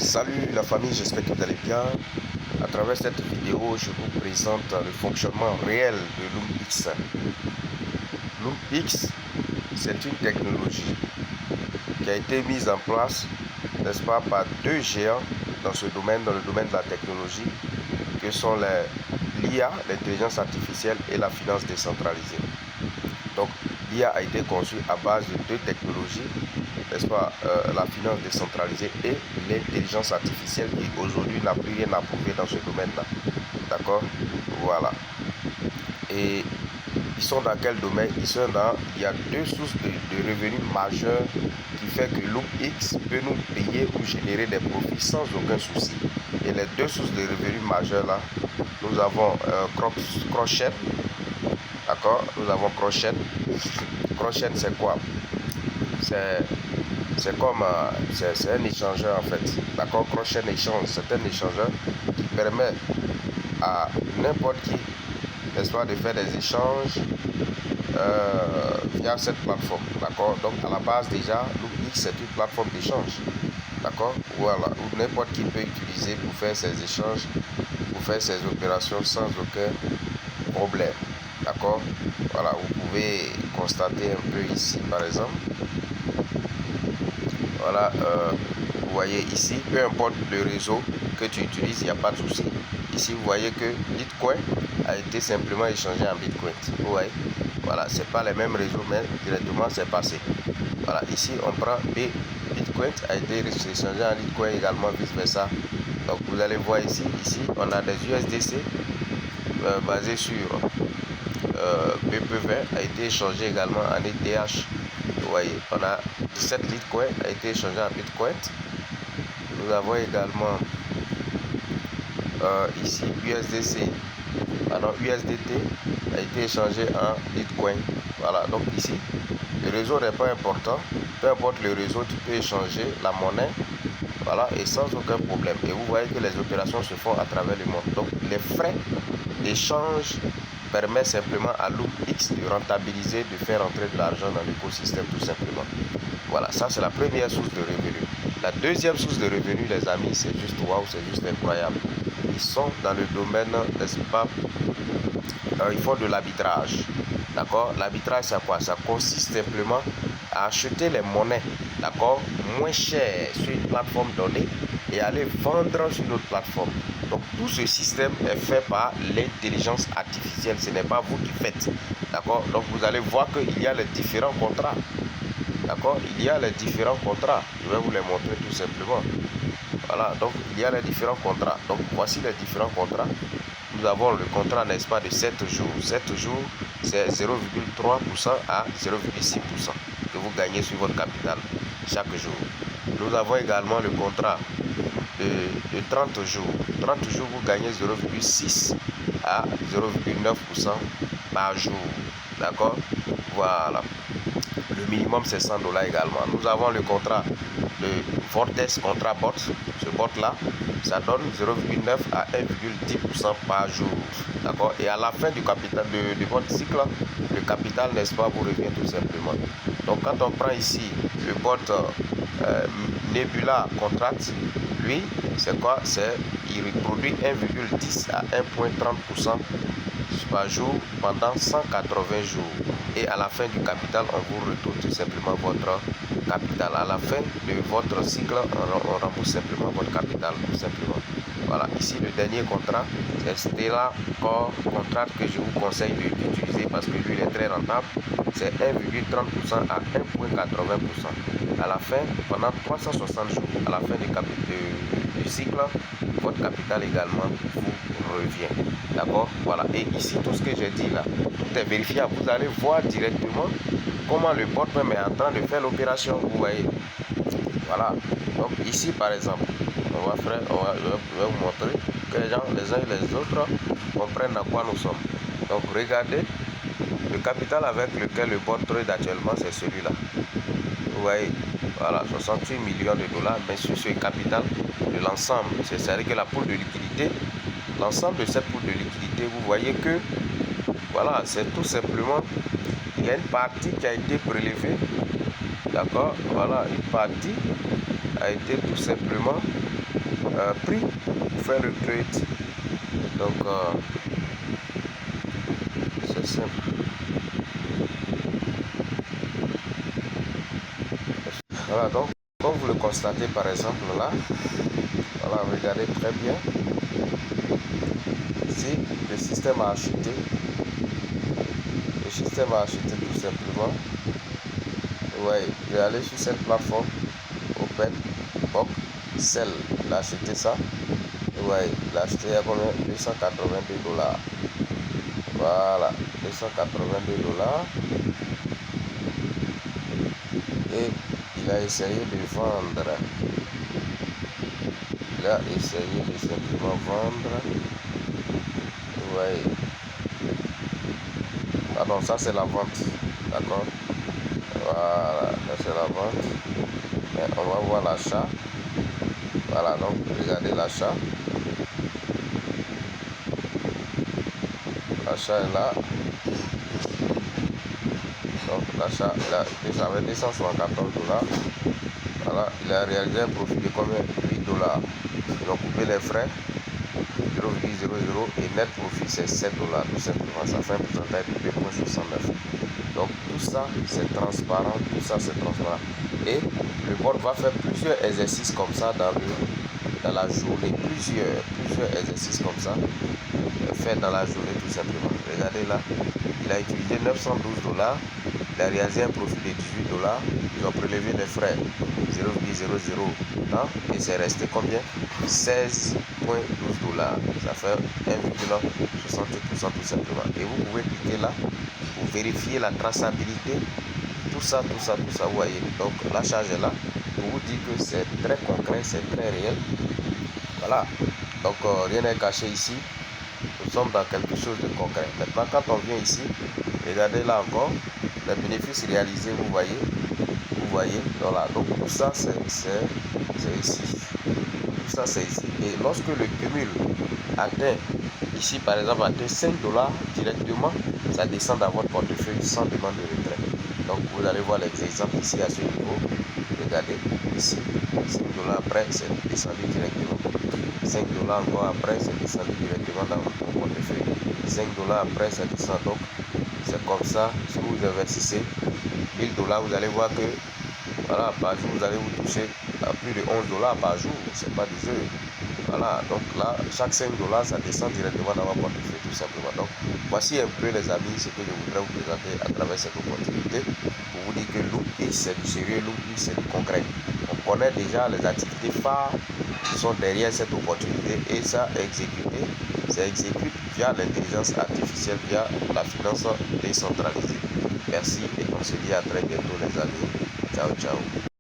Salut la famille, j'espère que vous allez bien. À travers cette vidéo, je vous présente le fonctionnement réel de LoomX. LoomX, c'est une technologie qui a été mise en place, n'est-ce pas, par deux géants dans ce domaine, dans le domaine de la technologie, que sont l'IA, l'intelligence artificielle et la finance décentralisée. Donc, l'IA a été conçue à base de deux technologies, n'est-ce pas, la finance décentralisée et l'intelligence artificielle qui aujourd'hui n'a plus rien à prouver dans ce domaine-là. D'accord? Voilà. Et ils sont dans quel domaine? Il y a deux sources de revenus majeurs qui fait que LoomX peut nous payer ou générer des profits sans aucun souci. Et les deux sources de revenus majeurs là, nous avons Crochet. D'accord? Nous avons Crochet. Crochet, c'est quoi? C'est comme c'est un échangeur en fait. D'accord? Crochet échange, c'est un échangeur qui permet à n'importe qui, n'est-ce pas, de faire des échanges via cette plateforme. D'accord? Donc à la base déjà, LoomX c'est une plateforme d'échange. D'accord? Voilà, où n'importe qui peut utiliser pour faire ses échanges, pour faire ses opérations sans aucun problème. D'accord? Voilà, vous pouvez constater un peu ici par exemple. Voilà, vous voyez ici, peu importe le réseau que tu utilises, il n'y a pas de souci. Ici, vous voyez que Bitcoin a été simplement échangé en Bitcoin. Vous voyez, voilà, c'est pas les mêmes réseaux, mais directement c'est passé. Voilà, ici on prend Bitcoin a été échangé en Bitcoin également, vice versa. Donc vous allez voir ici, on a des USDC basés sur BP20 a été échangé également en ETH. Vous voyez, on a 17 Bitcoin a été échangé en Bitcoin. Nous avons également ici USDT a été échangé en Bitcoin. Voilà, donc ici le réseau n'est pas important, peu importe le réseau, tu peux échanger la monnaie, voilà, et sans aucun problème. Et vous voyez que les opérations se font à travers le monde. Donc les frais d'échange permettent simplement à LoomX de rentabiliser, de faire entrer de l'argent dans l'écosystème tout simplement. Voilà, ça c'est la première source de revenus. La deuxième source de revenus, les amis, c'est juste waouh, c'est juste incroyable. Ils sont dans le domaine, n'est-ce pas, ils font de l'arbitrage. D'accord? L'arbitrage, c'est quoi? Ça consiste simplement à acheter les monnaies, d'accord, moins cher sur une plateforme donnée et aller vendre sur une autre plateforme. Donc tout ce système est fait par l'intelligence artificielle, ce n'est pas vous qui faites. D'accord? Donc vous allez voir qu'il y a les différents contrats. D'accord? Il y a les différents contrats. Je vais vous les montrer tout simplement. Voilà, donc il y a les différents contrats. Donc voici les différents contrats. Nous avons le contrat, n'est-ce pas, de 7 jours. 7 jours, c'est 0,3% à 0,6% que vous gagnez sur votre capital chaque jour. Nous avons également le contrat de 30 jours. 30 jours, vous gagnez 0,6 à 0,9% par jour. D'accord? Voilà. Le minimum, c'est 100 $ également. Nous avons le contrat de Vortex Contrat Bot. Ce bot-là, ça donne 0,9 à 1,10% par jour. D'accord? Et à la fin du capital de votre cycle, le capital, n'est-ce pas, vous revient tout simplement. Donc, quand on prend ici le bot Nebula Contract, lui, c'est quoi? Il reproduit 1,10 à 1,30% par jour pendant 180 jours. Et à la fin du capital, on vous retourne tout simplement votre capital. À la fin de votre cycle, on rembourse simplement votre capital, tout simplement. Voilà, ici le dernier contrat, c'est Stellar Core Contract que je vous conseille d'utiliser parce que lui il est très rentable. C'est 1,30% à 1,80%. À la fin, pendant 360 jours, à la fin du cycle, votre capital également vous revient. D'accord? Voilà. Et ici, tout ce que j'ai dit là, tout est vérifiable. Vous allez voir directement comment le bot même est en train de faire l'opération. Vous voyez? Voilà. Donc ici, par exemple, je vais vous montrer que les gens, les uns et les autres, comprennent à quoi nous sommes. Donc regardez, le capital avec lequel le bot trade actuellement, c'est celui-là. Vous voyez? Voilà, 68 millions de $. Mais sur ce capital de l'ensemble, c'est-à-dire que la pool de liquidité, l'ensemble de cette pool de liquidité, vous voyez que, voilà, c'est tout simplement, il y a une partie qui a été prélevée, d'accord, voilà, une partie a été tout simplement pris pour faire le trade. Donc c'est simple. Voilà, donc comme vous le constatez par exemple là, voilà, regardez très bien. Ici, le système a acheté. Le système a acheté tout simplement. Ouais, je vais aller sur cette plateforme Open Box Sell. Il a acheté ça. Ouais, il a acheté à combien? 282 $. Voilà, 282 $. Et il a essayé de vendre. Il a essayé de simplement vendre. Ouais. Pardon, ça c'est la vente. D'accord. Voilà, ça c'est la vente. Mais on va voir l'achat. Voilà, donc regardez l'achat. L'achat est là. Donc l'achat, il avait 274 $. Voilà, il a réalisé un profit de combien? 8 $. Ils ont coupé les frais. 0,00 et net profit c'est 7 $. Tout simplement, ça fait un pourcentage de 2,69. Donc tout ça c'est transparent, tout ça c'est transparent. Et le board va faire plusieurs exercices comme ça dans la journée, plusieurs exercices comme ça fait dans la journée tout simplement. Regardez là, il a utilisé 912 $, il a réalisé un profit de 18 $, ils ont prélevé les frais 0,00 et c'est resté combien? 16,12 $. Ça fait 1,68% tout simplement. Et vous pouvez cliquer là pour vérifier la traçabilité, tout ça, vous voyez. Donc la charge est là pour vous dire que c'est très concret, c'est très réel. Voilà, donc rien n'est caché ici. Nous sommes dans quelque chose de concret. Maintenant, quand on vient ici, regardez là encore, les bénéfices réalisés, vous voyez, voilà. Donc tout ça, c'est ici. Tout ça, c'est ici. Et lorsque le cumul atteint, ici par exemple, atteint 5 $ directement, ça descend dans votre portefeuille sans demande de retrait. Donc vous allez voir les exemples ici à ce niveau. Regardez, ici, 5 $ après, c'est descendu directement. 5 $ encore après, c'est descendu directement dans votre portefeuille. 5 $ après, ça descend. Donc, c'est comme ça. Si vous investissez 1000 $, vous allez voir que voilà, par jour, vous allez vous toucher à plus de 11 $ par jour. C'est pas du jeu. Voilà, donc là, chaque 5 $, ça descend directement dans votre portefeuille, tout simplement. Donc, voici un peu, les amis, ce que je voudrais vous présenter à travers cette opportunité pour vous dire que l'outil, c'est du sérieux, l'outil, c'est du concret. On connaît déjà les activités phares qui sont derrière cette opportunité et ça exécute via l'intelligence artificielle, via la finance décentralisée. Merci et on se dit à très bientôt les amis. Ciao, ciao.